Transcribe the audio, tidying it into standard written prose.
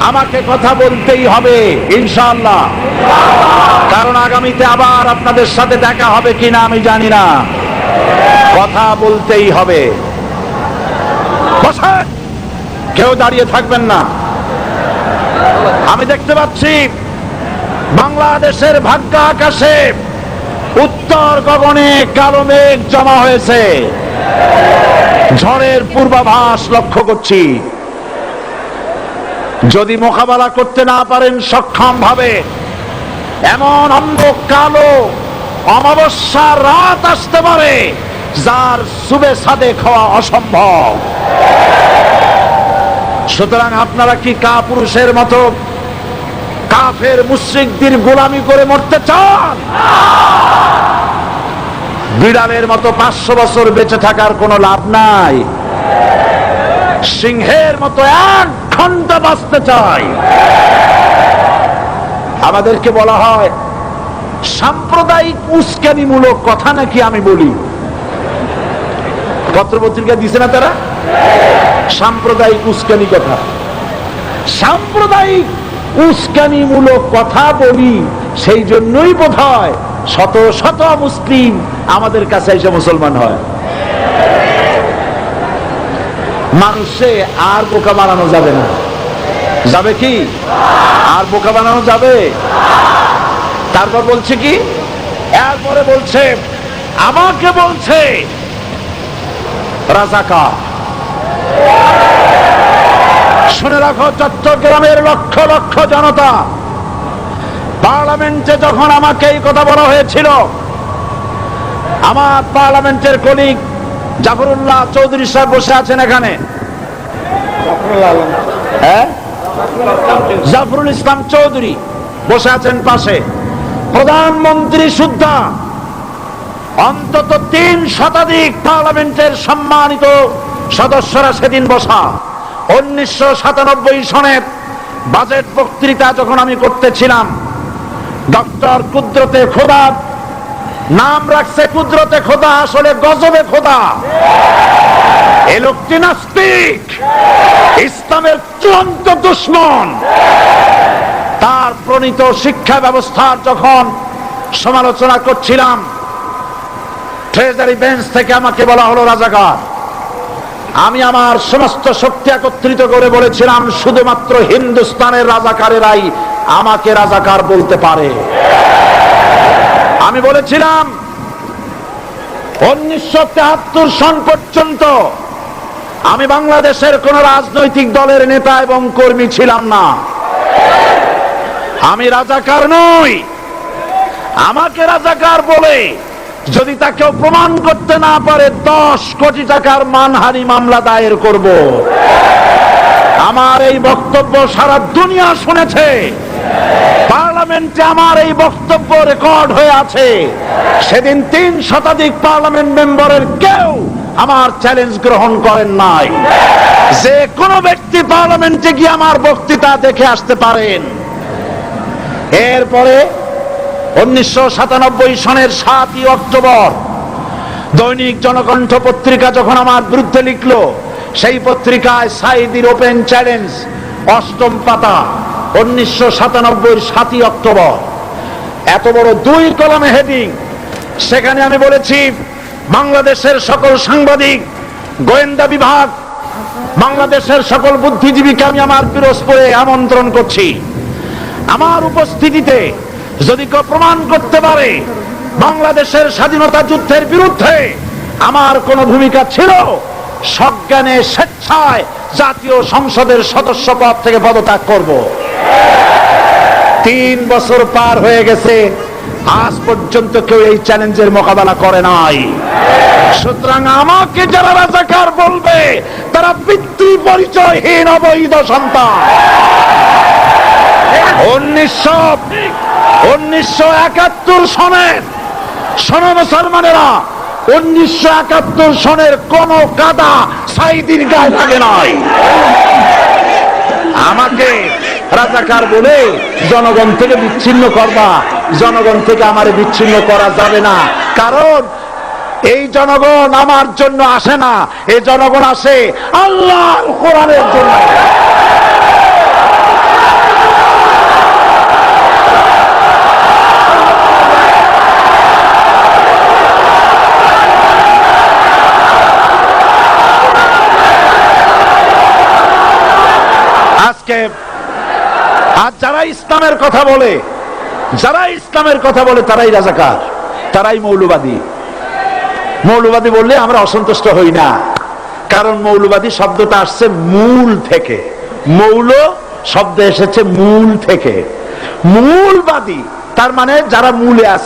আমাকে কথা বলতেই হবে ইনশাআল্লাহ, কারণ আগামীতে আবার আপনাদের সাথে দেখা হবে কিনা আমি জানি না। কথা বলতেই হবে। বসেন, কেউ দাঁড়িয়ে থাকবেন না। আমি দেখতে পাচ্ছি বাংলাদেশের ভাগ্য আকাশে উত্তর গগনে কালো মেঘ জমা হয়েছে, ঝড়ের পূর্বাভাস লক্ষ্য করছি। যদি মোকাবেলা করতে না পারেন সক্ষম ভাবে, এমন অন্ধ কালো অমাবস্যার রাত আসতে পারে যার সুবে সাদেক হওয়া অসম্ভব। সুতরাং আপনারা কি কাপুরুষের মতো কাফের মুশরিকদের গোলামি করে মরতে চান? বিড়ালের মতো 500 বছর বেঁচে থাকার কোনো লাভ নাই। সিংহের মতো 1 ঘন্টা বাঁচতে চাই। আমাদেরকে বলা হয় সাম্প্রদায়িক উস্কানিমূলক কথা নাকি আমি বলি। পত্রপত্রিকা দিছে না তারা? সাম্প্রদায়িক উস্কানি কথা, সাম্প্রদায়িক উস্কানিমূলক কথা বলি। সেই জন্যই বোধহয় শত শত মুসলিম আমাদের কাছে এসে মুসলমান হয়। মানুষে আর বোকা বানানো যাবে না। যাবে কি? আর বোকা বানানো যাবে? তারপর বলছে কি? এরপরে বলছে, আমাকে বলছে রাজাকার। শুনে রাখো, চট্টগ্রামের লক্ষ লক্ষ জনতা, পার্লামেন্টে যখন আমাকে এই কথা বলা হয়েছিল, আমার পার্লামেন্টের কলিগ জাফরুল্লাহ চৌধুরী সাহেব বসে আছেন এখানে, জাফরুল ইসলাম চৌধুরী বসে আছেন পাশে, প্রধানমন্ত্রী সুদ্ধা, অন্তত 3 শতাধিক পার্লামেন্টের সম্মানিত সদস্যরা সেদিন বসা। 1997 সনের বাজেট বক্তৃতা যখন আমি করতেছিলাম, ডক্টর কুদরতে খোদা, নাম রাখছে কুদরতে খোদা, আসলে গজবে খোদা। এই লোকটি নাস্তিক, ইসলামের চূড়ান্ত দুশমন। তার প্রণীত শিক্ষা ব্যবস্থার যখন সমালোচনা করছিলাম, ট্রেজারি বেঞ্চ থেকে আমাকে বলা হলো রাজাকার। আমি আমার সমস্ত শক্তি একত্রিত করে বলেছিলাম, শুধুমাত্র হিন্দুস্তানের রাজাকারেরাই আমাকে রাজাকার বলতে পারে। আমি বলেছিলাম 1973 সন পর্যন্ত আমি বাংলাদেশের কোন রাজনৈতিক দলের নেতা এবং কর্মী ছিলাম না। আমি রাজাকার নই। আমাকে রাজাকার বলে যদি তাকে প্রমাণ করতে না পারে 10 কোটি টাকার মানহানি মামলা দায়ের করব। আমার এই বক্তব্য সারা দুনিয়া শুনেছে। পার্লামেন্টে আমার এই বক্তব্য রেকর্ড হয়ে আছে। সেদিন 3 শতাধিক পার্লামেন্ট মেম্বারের কেউ আমার চ্যালেঞ্জ গ্রহণ করেন নাই। যে কোনো ব্যক্তি পার্লামেন্টে গিয়ে আমার বক্তৃতা দেখে আসতে পারেন। এরপরে 1997 সনের 7ই অক্টোবর দৈনিক জনকণ্ঠ পত্রিকা যখন আমার বিরুদ্ধে লিখলো, সেই পত্রিকায় সাইদির ওপেন চ্যালেঞ্জ 8ম পাতা, 1997 7ই অক্টোবর, এত বড় 2 কলামে হেডিং। সেখানে আমি বলেছি, বাংলাদেশের সকল সাংবাদিক, গোয়েন্দা বিভাগ, বাংলাদেশের সকল বুদ্ধিজীবীকে আমি আমার পিরোজপুরে আমন্ত্রণ করছি। আমার উপস্থিতিতে যদি কেউ প্রমাণ করতে পারে বাংলাদেশের স্বাধীনতা যুদ্ধের বিরুদ্ধে আমার কোনো ভূমিকা ছিল, সজ্ঞানে স্বেচ্ছায় জাতীয় সংসদের সদস্য পদ থেকে পদত্যাগ করব। 3 বছর পার হয়ে গেছে, আজ পর্যন্ত কেউ এই চ্যালেঞ্জের মোকাবেলা করে নাই। সুতরাং আমাকে যারা রাজাকার বলবে তারা পিতৃ পরিচয়হীন অবৈধ সন্তান। 1971 সনের, শোনো মুসলমানেরা, 1971 সনের কোন কাদা সাইদির গায়ে লাগে নাই। আমাকে রাজাকার বলে জনগণ থেকে বিচ্ছিন্ন করবা, জনগণ থেকে আমারে বিচ্ছিন্ন করা যাবে না। কারণ এই জনগণ আমার জন্য আসে না, এই জনগণ আসে আল্লাহর কোরআনের জন্য। সাহেব। আর যারা ইসলামের কথা বলে, তারাই রাজাকার, তারাই মৌলবাদী। মৌলবাদী বললে আমরা অসন্তুষ্ট হই না, কারণ মৌলবাদী শব্দটা আসছে মূল থেকে। মৌল শব্দ এসেছে মূল থেকে। মূলবাদী তার মানে যারা মূলে আছে।